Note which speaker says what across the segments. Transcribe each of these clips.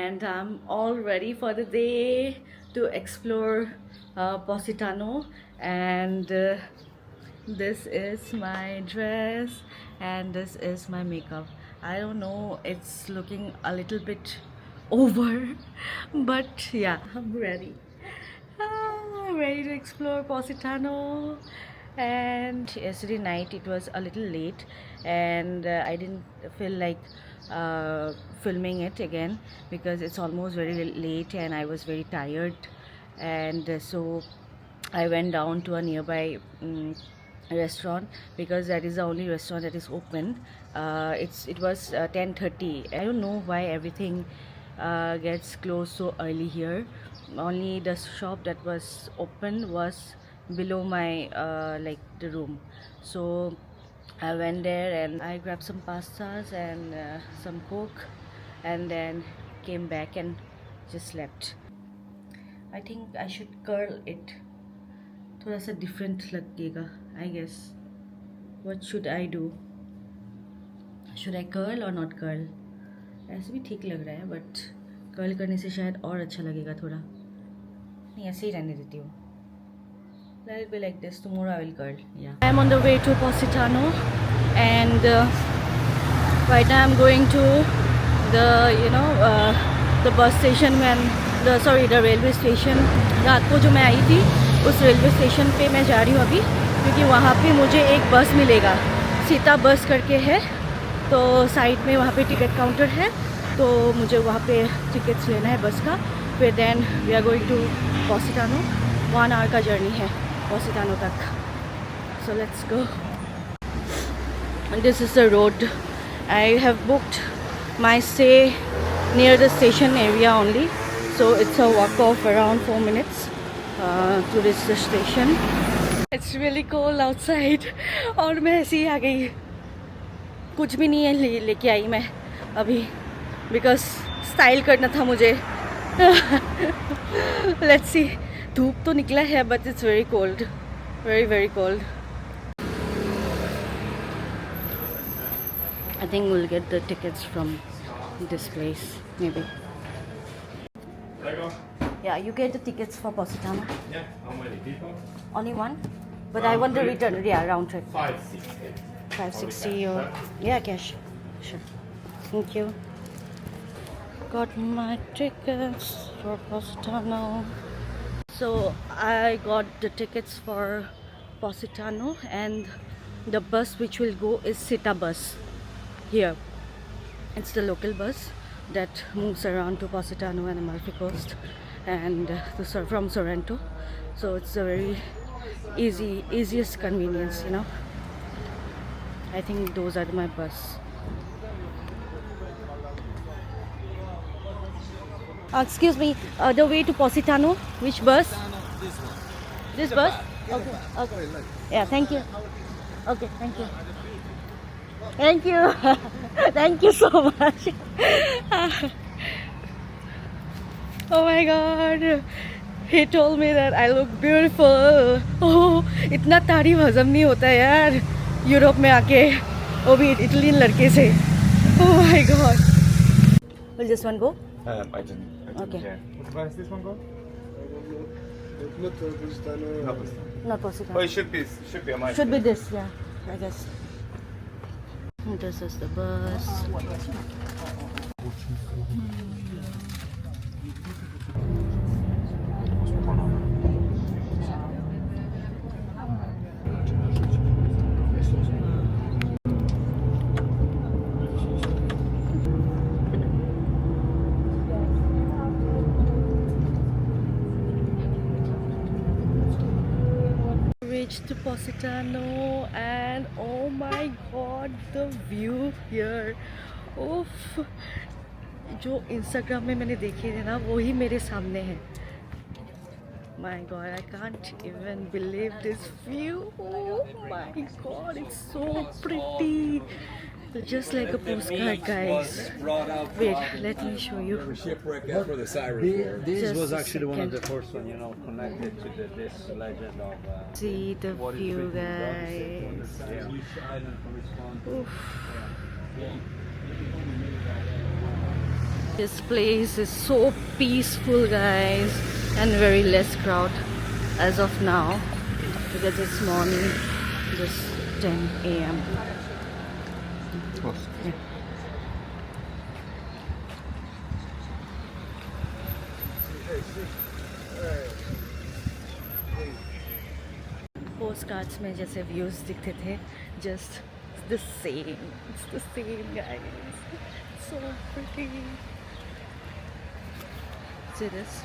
Speaker 1: and I'm all ready for the day to explore Positano. And this is my dress, and this is my makeup. I don't know, it's looking a little bit over, but yeah, I'm ready. I'm ready to explore Positano. And yesterday night it was a little late, and I didn't feel like filming it again because it's almost very late and I was very tired. And so I went down to a nearby restaurant because that is the only restaurant that is open. It was 10:30. I don't know why everything gets closed so early here. Only the shop that was open was below my like the room. So I went there and I grabbed some pastas and some coke, and then came back and just slept. I think I should curl it. थोड़ा सा different लगेगा, I guess. What should I do? Should I curl or not curl? ऐसे भी ठीक लग रहा है, but curl करने से शायद और अच्छा लगेगा थोड़ा. नहीं, ऐसे ही रहने देती हूँ. Let it be like this. Tomorrow I will curl. Yeah. I am on the way to Positano, and right now I'm going to the the bus station the railway station. रात को जो मैं आई थी उस रेलवे स्टेशन पे मैं जा रही हूँ अभी, क्योंकि वहाँ पे मुझे एक बस मिलेगा. सीता बस करके है, तो साइड में वहाँ पे टिकट काउंटर है, तो मुझे वहाँ पे टिकट्स लेना है बस का. फिर then we are going to Positano. 1 hour का जर्नी है Positano तक. So let's go. And this is the road. I have booked my stay near the station area only, so it's a walk of around 4 minutes to reach the station. It's really cold outside और मैं ऐसे ही आ गई. कुछ भी नहीं है लेके आई मैं अभी, बिकॉज स्टाइल करना था मुझे. Let's see. धूप तो निकला है, but it's very cold, very very cold. I think we'll get the tickets from this place, maybe. Yeah, you get the tickets for Positano.
Speaker 2: Yeah, how many people?
Speaker 1: Only one? But I want the return, yeah, round trip.
Speaker 2: 560.
Speaker 1: 560 euro. Yeah, cash. Sure. Thank you. Got my tickets for Positano. So I got the tickets for Positano, and the bus which will go is Sita bus here. It's the local bus that moves around to Positano and Amalfi Coast and from Sorrento. So it's a very easiest convenience, you know. I think those are my bus. Excuse me, the way to Positano, which bus?
Speaker 3: This one.
Speaker 1: This bus? Okay, okay. Yeah, thank you. Okay, thank you. Thank you. Thank you so much. Oh my God. He told me that I look beautiful. Oh, इतना तारीफ हजम नहीं होता है यार Europe में आके, वो भी इटालियन लड़के से. Oh my God. Will this one go?
Speaker 2: I didn't.
Speaker 1: Okay.
Speaker 2: Where does this one go?
Speaker 3: Not Positano.
Speaker 2: Not this one.
Speaker 1: Not Positano.
Speaker 2: Oh, it should be a nice.
Speaker 1: Should be this, yeah, I guess. This is the bus. Reached to Positano, and oh my God, the view here. Oof. जो Instagram में मैंने देखे थे ना, वो ही मेरे सामने है. My God, I can't even believe this view. Oh my God, it's so pretty. Just like a postcard, guys. Wait, let me show you.
Speaker 3: Shipwreck for the siren.
Speaker 4: This
Speaker 1: Just
Speaker 4: was
Speaker 1: a
Speaker 4: actually one of the
Speaker 1: second.
Speaker 4: first one, you know, connected to this legend of
Speaker 1: See the
Speaker 4: what is
Speaker 1: view,
Speaker 4: written
Speaker 1: guys.
Speaker 4: on the which island corresponds.
Speaker 1: Oof. This place is so peaceful, guys, and very less crowd as of now because it's morning, just 10 a.m. Yeah. Postcards में जैसे views दिखते थे, just the same. It's the same, guys. So pretty. See this?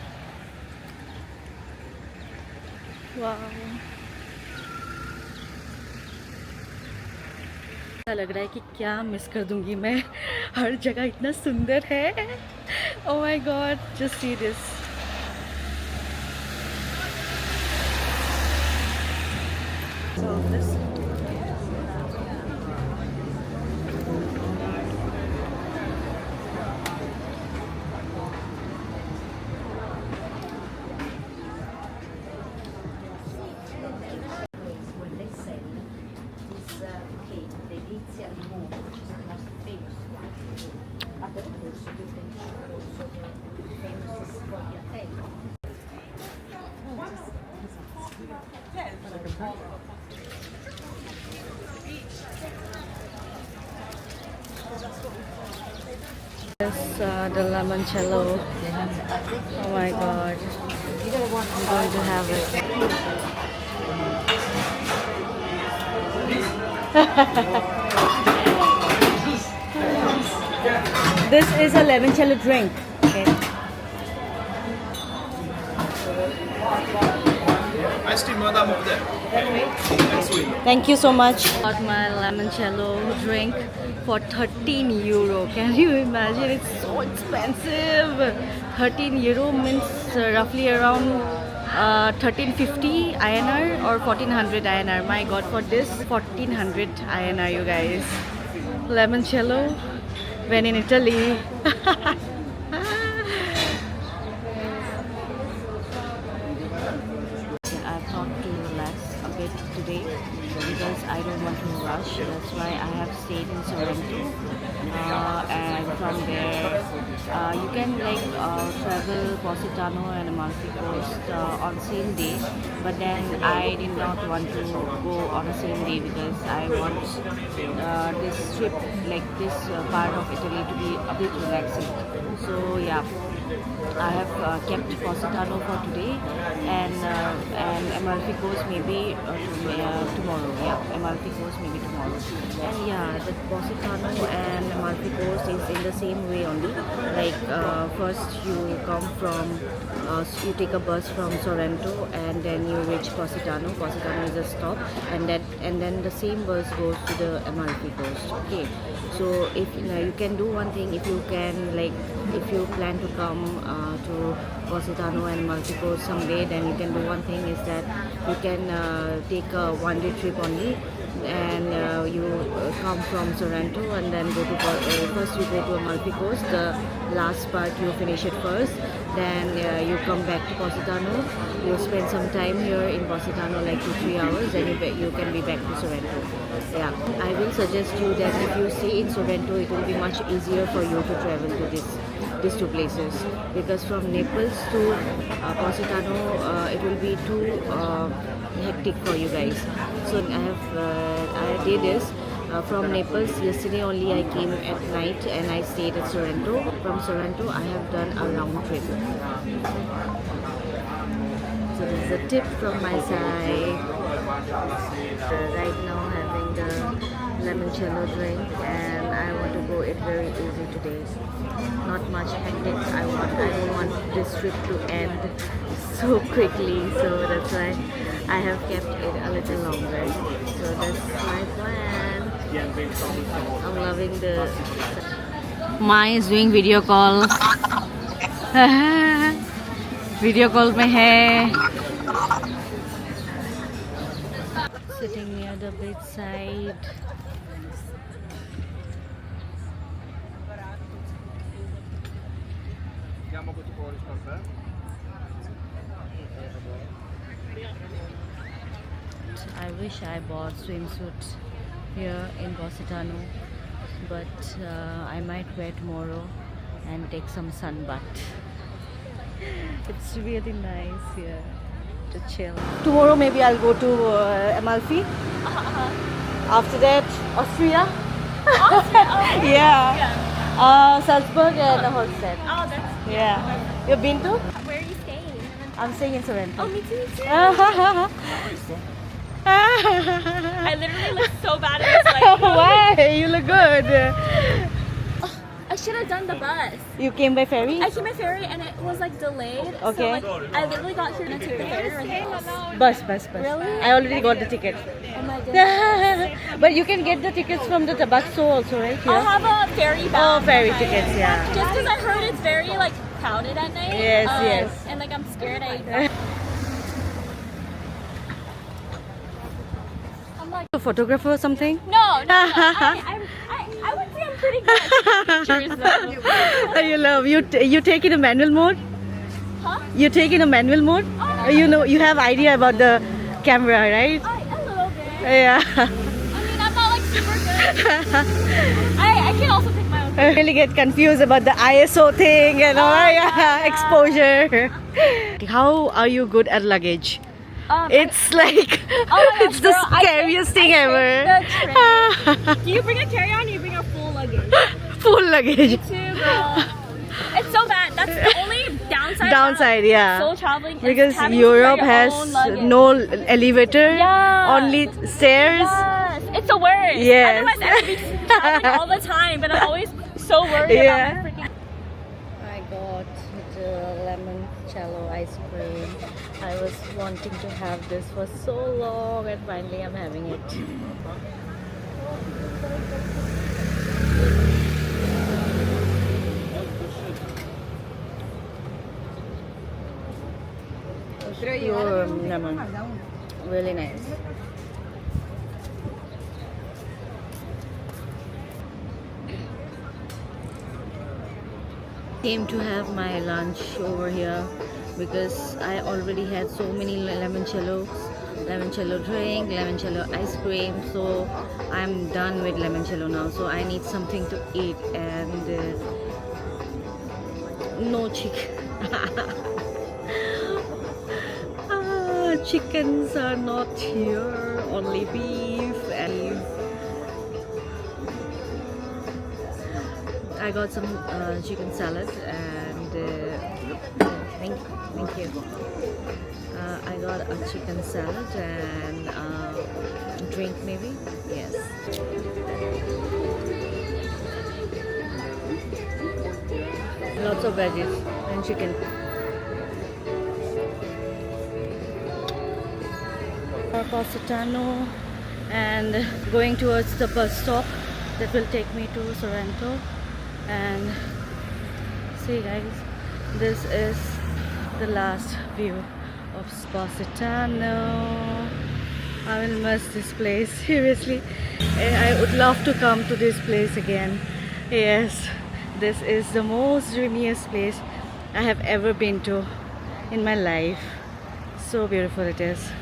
Speaker 1: Wow. ऐसा लग रहा है कि क्या मिस कर दूंगी मैं. हर जगह इतना सुंदर है. Oh my God! Just see this. So this. Yes, the limoncello. Oh my God! I'm going to have it. This is a limoncello drink. Okay.
Speaker 3: Iced tea, madam, over there.
Speaker 1: Thank you so much. Got my limoncello drink for 13 euro. Can you imagine? It's so expensive. 13 euro means roughly around 1350 INR or 1400 INR. My God, for this 1400 INR, you guys. Limoncello when in Italy. I thought to relax a bit today because I don't want to rush. That's why I have stayed in Sorrento, and from there you can travel Positano and Amalfi Coast on same day. But then I did not want to go on the same day because I want this trip, like this part of Italy, to be a bit relaxing. So yeah. I have kept Positano for today, and Amalfi Coast maybe tomorrow. Yeah, Amalfi Coast maybe tomorrow. And yeah, the Positano and Amalfi Coast is in the same way only. Like first you come from, you take a bus from Sorrento, and then you reach Positano. Positano is a stop, and then the same bus goes to the Amalfi Coast. Okay, so if you can do one thing, if you plan to come to Positano and Amalfi Coast someday, then you can do one thing is that you can take a one-day trip only, and you come from Sorrento and then go to first you go to Amalfi Coast, the last part you finish it first, then you come back to Positano, you spend some time here in Positano like 2-3 hours, then you can be back to Sorrento. Yeah, I will suggest you that if you stay in Sorrento, it will be much easier for you to travel to these two places, because from Naples to Positano it will be too hectic for you guys. So I did this from Naples. Yesterday only I came at night and I stayed at Sorrento. From Sorrento I have done a round trip. So this is a tip from my side. Right now having the limoncello drink, and I want to go it very easy today. Not much hectic. I don't want this trip to end so quickly, so that's why I have kept it a little longer. So that's my plan. I'm loving the. Mai is doing video call. Video call mein hai. Sitting near the bedside. I wish I bought swimsuits here in Positano, but I might wear tomorrow, and take some sun bath. It's really nice here to chill. Tomorrow maybe I'll go to Amalfi. After that, Austria. Yeah. Salzburg and Holstein.
Speaker 5: Oh, that's
Speaker 1: Yeah. You've been to?
Speaker 5: where are you staying?
Speaker 1: I'm staying in Sorrento.
Speaker 5: Oh, me too.
Speaker 1: I
Speaker 5: I literally look so bad in this light.
Speaker 1: Why? You look good.
Speaker 5: I should have done the bus.
Speaker 1: You came by ferry?
Speaker 5: I came by ferry and it was like delayed.
Speaker 1: Okay.
Speaker 5: So like I literally got here and I took the ferry or the bus.
Speaker 1: Bus.
Speaker 5: Really?
Speaker 1: I already got the ticket.
Speaker 5: Oh my goodness.
Speaker 1: But you can get the tickets from the Tabasco also, right?
Speaker 5: I'll
Speaker 1: Here?
Speaker 5: have a ferry back.
Speaker 1: Oh, ferry tickets, yeah.
Speaker 5: Just because I heard it's very like crowded at night.
Speaker 1: Yes.
Speaker 5: And like I'm scared I'm like,
Speaker 1: A photographer or something?
Speaker 5: no. I would say I'm pretty good at taking pictures though.
Speaker 1: You love you take in a manual mode?
Speaker 5: Huh?
Speaker 1: You take in a manual mode? You know you have idea about the camera, right?
Speaker 5: A little bit.
Speaker 1: Yeah.
Speaker 5: I mean, I'm not like super good. I can also pick my own.
Speaker 1: I really get confused about the ISO thing and all exposure. How are you good at luggage? It's like
Speaker 5: my
Speaker 1: it's
Speaker 5: gosh,
Speaker 1: the
Speaker 5: girl, I
Speaker 1: scariest thing
Speaker 5: take
Speaker 1: ever.
Speaker 5: Do you bring a carry-on or you bring a full luggage?
Speaker 1: Full luggage.
Speaker 5: Too, girl. It's so bad. That's the only downside.
Speaker 1: Downside, yeah.
Speaker 5: Solo traveling is
Speaker 1: Because
Speaker 5: having to carry
Speaker 1: Europe
Speaker 5: your
Speaker 1: has
Speaker 5: own luggage.
Speaker 1: no elevator,
Speaker 5: Yeah.
Speaker 1: only stairs.
Speaker 5: Yes, it's the worst.
Speaker 1: Yes.
Speaker 5: Otherwise, I would be traveling all the time, but I'm always so worried
Speaker 1: Yeah.
Speaker 5: about my freaking.
Speaker 1: I got the limoncello ice cream. I was wanting to have this for so long and finally I'm having it. Pure lemon. Really nice. Came to have my lunch over here because I already had so many limoncello drink, limoncello ice cream, so I'm done with limoncello now, so I need something to eat and no chicken. Chickens are not here, only beef and I got some chicken salad and thank you. I got a chicken salad and drink maybe. Yes. Lots of veggies and chicken. Positano and going towards the bus stop that will take me to Sorrento. And see guys, this is the last view of Positano. I will miss this place seriously. I would love to come to this place again. Yes, this is the most dreamiest place I have ever been to in my life. So beautiful it is.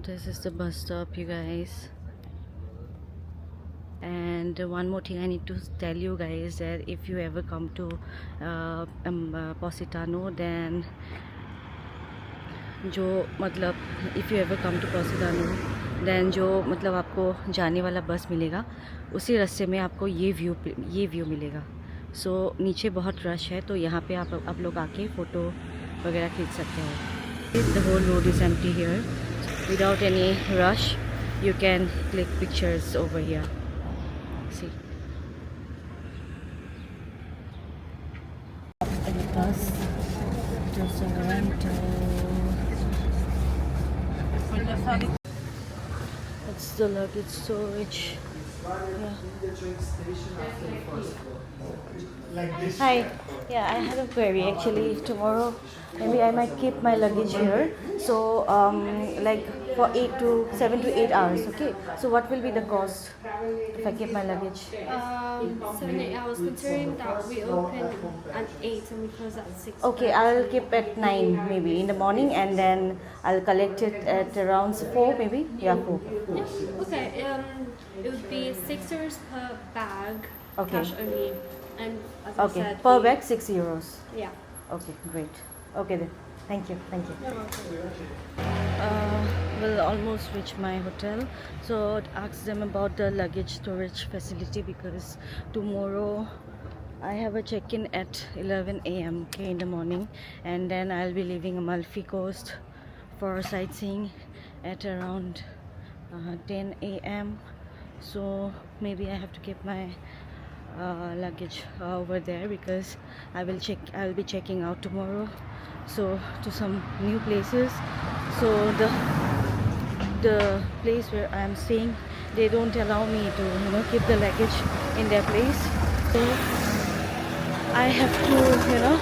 Speaker 1: This is the bus stop, you guys. And one more thing I need to tell you guys, that if you ever come to Positano, then जो मतलब if you ever come to Positano, then जो मतलब आपको जाने वाला बस मिलेगा उसी रास्ते में आपको ये व्यू मिलेगा. सो नीचे बहुत रश है, तो यहाँ पे आप लोग आके फ़ोटो वगैरह खींच सकते हो. The whole road is empty here. Without any rush, you can click pictures over here. See. Bus to Sorrento. It's the luggage storage. Yeah. Hi. Yeah, I have a query actually. Tomorrow, maybe I might keep my luggage here. So, like for 7 to 8 hours. Okay. So, what will be the cost if I keep my luggage?
Speaker 6: 7, 8 hours, considering that we open at 8 and we close at 6.
Speaker 1: Okay, I'll keep at 9 maybe in the morning, and then I'll collect it at around 4 maybe. Yeah, 4.
Speaker 6: Okay, it would be $6 per bag,
Speaker 1: Okay.
Speaker 6: cash only. And as I
Speaker 1: Okay,
Speaker 6: said,
Speaker 1: per
Speaker 6: we-
Speaker 1: bag 6 euros.
Speaker 6: Yeah.
Speaker 1: Okay, great. Okay then. Thank you. Thank you.
Speaker 6: You're welcome.
Speaker 1: We'll almost reach my hotel, so ask them about the luggage storage facility because tomorrow I have a check-in at 11 a.m. okay, in the morning, and then I'll be leaving Amalfi Coast for sightseeing at around 10 a.m. so maybe I have to keep my luggage over there because I'll be checking out tomorrow, so to some new places. So the place where I am staying, they don't allow me to keep the luggage in their place, so I have to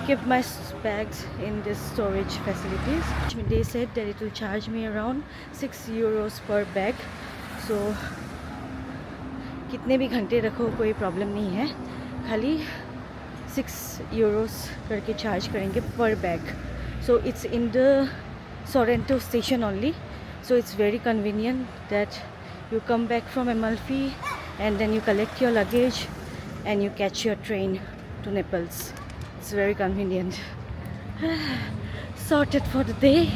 Speaker 1: keep my bags in this storage facilities. They said that it will charge me around 6 euros per bag, so कितने भी घंटे रखो कोई problem नहीं है, खाली 6 euros करके charge करेंगे पर bag. So it's in the Sorrento station only, so it's very convenient that you come back from Amalfi and then you collect your luggage and you catch your train to Naples. It's very convenient. Sorted for the day.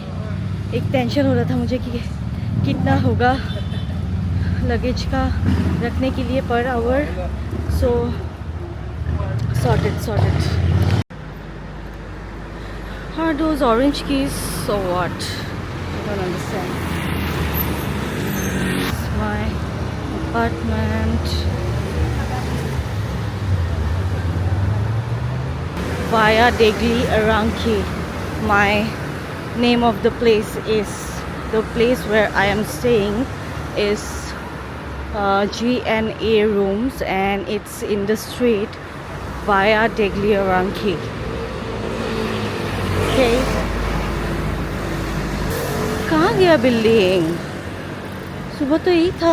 Speaker 1: एक tension हो रहा था मुझे कि कितना होगा luggage का रखने के लिए per hour, so sorted. Are those orange keys or what? I don't understand. It's my apartment. Via degli Aranci. My name of the place is, the place where I am staying is GNA Rooms, and it's in the street Via degli Aranci. Okay. कहाँ गया building? सुबह तो यही था.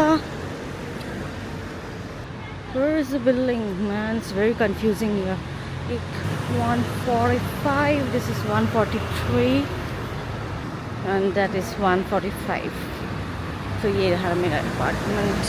Speaker 1: Where is the building, man? It's very confusing here. 145, this is 143, and that is 145. So ये रहा मेरा apartment.